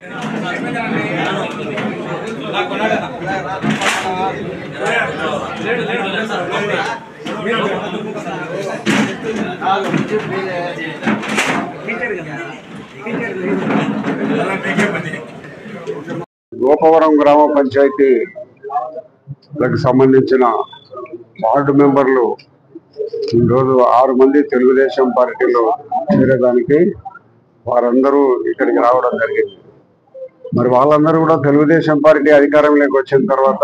గోపవరం గ్రామ పంచాయతీలకు సంబంధించిన వార్డు మెంబర్లు ఈరోజు 6 మంది తెలుగుదేశం పార్టీలో చేరేదానికి వారందరూ ఇక్కడికి రావడం జరిగింది. మరి వాళ్ళందరూ కూడా తెలుగుదేశం పార్టీ అధికారంలోకి వచ్చిన తర్వాత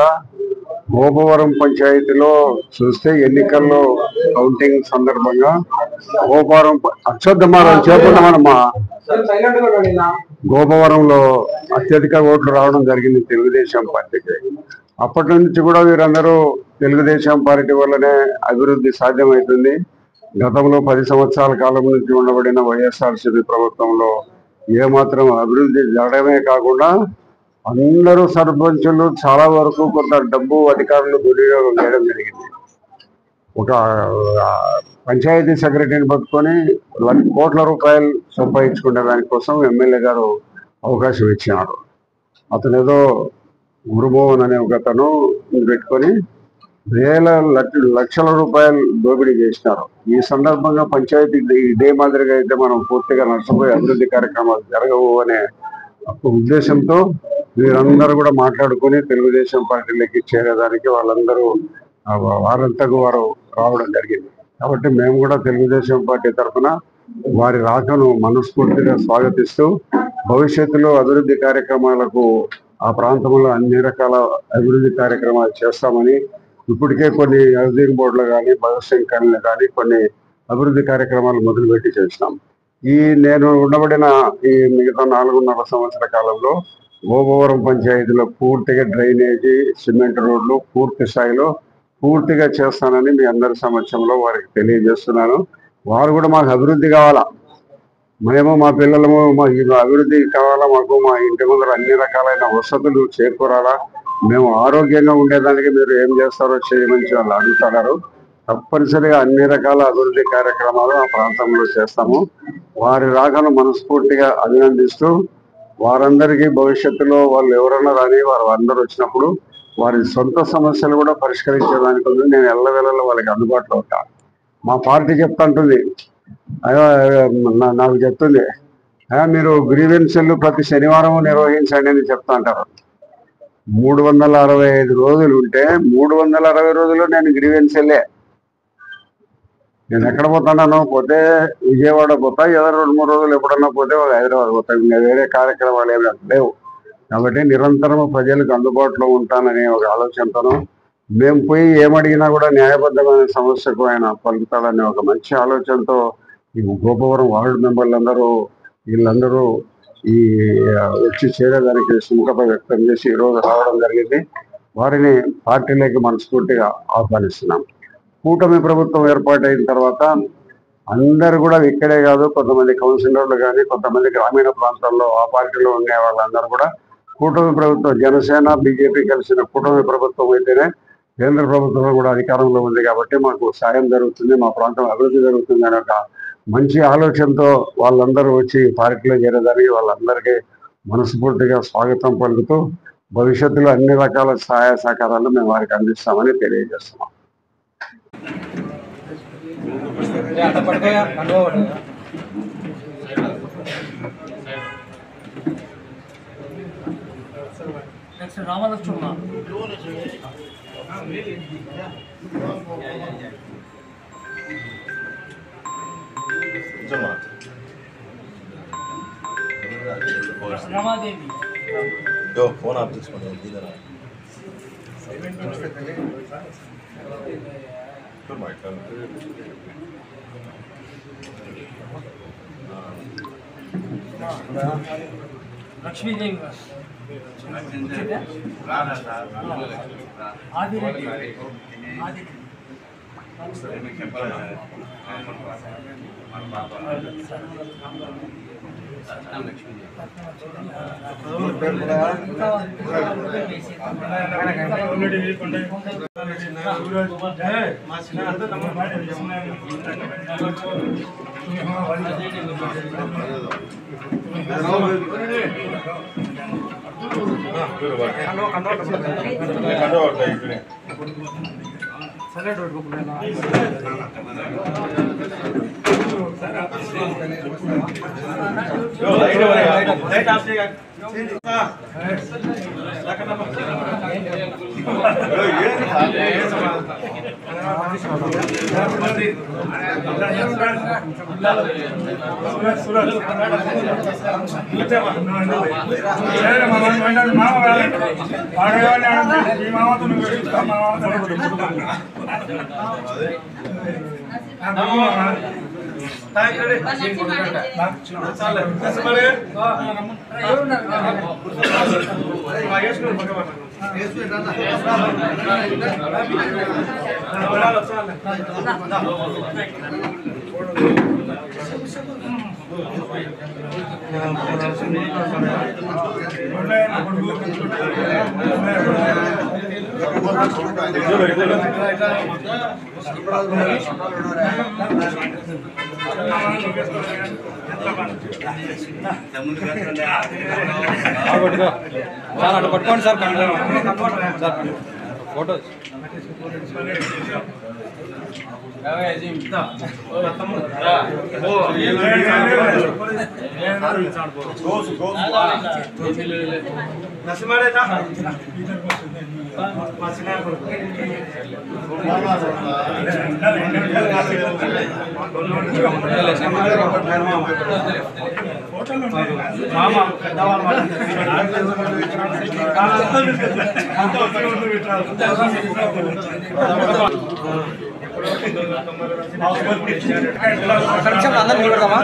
గోపవరం పంచాయతీలో చూస్తే ఎన్నికల్లో కౌంటింగ్ సందర్భంగా గోపవరం గోపవరంలో అత్యధిక ఓట్లు రావడం జరిగింది తెలుగుదేశం పార్టీకి. అప్పటి నుంచి కూడా వీరందరూ తెలుగుదేశం పార్టీ వల్లనే అభివృద్ధి సాధ్యమవుతుంది. గతంలో 10 సంవత్సరాల కాలం నుంచి ఉండబడిన వైఎస్ఆర్సీపీ ప్రభుత్వంలో ఏమాత్రం అభివృద్ధి జరగడమే కాకుండా అందరూ సర్పంచులు చాలా వరకు కొంత డబ్బు అధికారులు దుర్వినియోగం చేయడం జరిగింది. ఒక పంచాయతీ సెక్రటరీని పట్టుకొని కోట్ల రూపాయలు సంపాదించుకునే దానికోసం ఎమ్మెల్యే గారు అవకాశం ఇచ్చినారు. అతను ఏదో గురుమోహన్ అనే ఒక అతను పెట్టుకొని లక్షల రూపాయలు దోపిడీ చేసినారు. ఈ సందర్భంగా పంచాయతీ ఇదే మాదిరిగా అయితే మనం పూర్తిగా నష్టపోయి అభివృద్ధి కార్యక్రమాలు జరగవు అనే ఉద్దేశంతో వీరందరూ కూడా మాట్లాడుకుని తెలుగుదేశం పార్టీలోకి చేరేదానికి వారంతకు వారు రావడం జరిగింది. కాబట్టి మేము కూడా తెలుగుదేశం పార్టీ తరఫున వారి రాకను మనస్ఫూర్తిగా స్వాగతిస్తూ భవిష్యత్తులో అభివృద్ధి కార్యక్రమాలకు ఆ ప్రాంతంలో అన్ని రకాల అభివృద్ధి కార్యక్రమాలు చేస్తామని ఇప్పటికే కొన్ని హౌసింగ్ బోర్డులు కానీ భగత్ సింగ్ కాలనీలు కానీ కొన్ని అభివృద్ధి కార్యక్రమాలు మొదలుపెట్టి చేసినాం. నేను ఉండబడిన ఈ మిగతా 4.5 సంవత్సర కాలంలో గోపవరం పంచాయతీలో పూర్తిగా డ్రైనేజీ, సిమెంట్ రోడ్లు పూర్తి స్థాయిలో పూర్తిగా చేస్తానని మీ అందరి సమక్షంలో వారికి తెలియజేస్తున్నాను. వారు కూడా మాకు అభివృద్ధి కావాలా, మేము మా పిల్లలము అభివృద్ధి కావాలా, మాకు మా ఇంటి ముందర అన్ని రకాలైన వసతులు చేకూరాలా, మేము ఆరోగ్యంగా ఉండేదానికి మీరు ఏం చేస్తారో చేయమని వాళ్ళు అడుగుతున్నారు. తప్పనిసరిగా అన్ని రకాల అభివృద్ధి కార్యక్రమాలు ఆ ప్రాంతంలో చేస్తాము. వారి రాకను మనస్ఫూర్తిగా అభినందిస్తూ వారందరికీ భవిష్యత్తులో వాళ్ళు ఎవరన్నా రాని వారు అందరూ వచ్చినప్పుడు వారి సొంత సమస్యలు కూడా పరిష్కరించేదానికి నేను ఎల్లవేళలో వాళ్ళకి అందుబాటులో ఉంటాను. మా పార్టీ చెప్తుంటుంది, నాకు చెప్తుంది, మీరు గ్రీవెన్సీలు ప్రతి శనివారం నిర్వహించండి అని చెప్తా అంటారు. 365 రోజులు ఉంటే 360 రోజులు నేను గ్రీవెన్సీలే. నేను ఎక్కడ పోతున్నాను, పోతే విజయవాడ పోతా, ఏదో 2-3 రోజులు ఎప్పుడన్నా పోతే హైదరాబాద్ పోతా. ఇంకా వేరే కార్యక్రమాలు ఏమి లేవు. కాబట్టి నిరంతరం ప్రజలకు అందుబాటులో ఉంటాననే ఒక ఆలోచనతోనూ మేము పోయి ఏమడిగినా కూడా న్యాయబద్ధమైన సమస్యకు ఆయన పలుకుతాడనే ఒక మంచి ఆలోచనతో ఈ గోపవరం వార్డు మెంబర్లందరూ వీళ్ళందరూ వచ్చి చేరేదానికి సుముఖత వ్యక్తం చేసి ఈరోజు రావడం జరిగింది. వారిని పార్టీలోకి మనస్ఫూర్తిగా ఆహ్వానిస్తున్నాం. కూటమి ప్రభుత్వం ఏర్పాటైన తర్వాత అందరు కూడా ఇక్కడే కాదు, కొంతమంది కౌన్సిలర్లు కానీ కొంతమంది గ్రామీణ ప్రాంతాల్లో ఆ పార్టీలో ఉండే వాళ్ళందరూ కూడా కూటమి ప్రభుత్వం, జనసేన బీజేపీ కలిసిన కూటమి ప్రభుత్వం అయితేనే కేంద్ర ప్రభుత్వం కూడా అధికారంలో ఉంది కాబట్టి మాకు సాయం జరుగుతుంది, మా ప్రాంతం అభివృద్ధి జరుగుతుంది అనే ఒక మంచి ఆలోచనతో వాళ్ళందరూ వచ్చి పార్టీలో చేరేదానికి వాళ్ళందరికీ మనస్ఫూర్తిగా స్వాగతం పలుకుతూ భవిష్యత్తులో అన్ని రకాల సహాయ సహకారాలు మేము వారికి అందిస్తామని తెలియజేస్తున్నాం. రమాదేవి ఫోన్ ఆఫ్ చేసుకోండి. లక్ష్మీదేవి ఆదిరెడ్డి అటు పట్టుకోండి సార్ సార్ ఫోటో అందరూ నిలబడదామా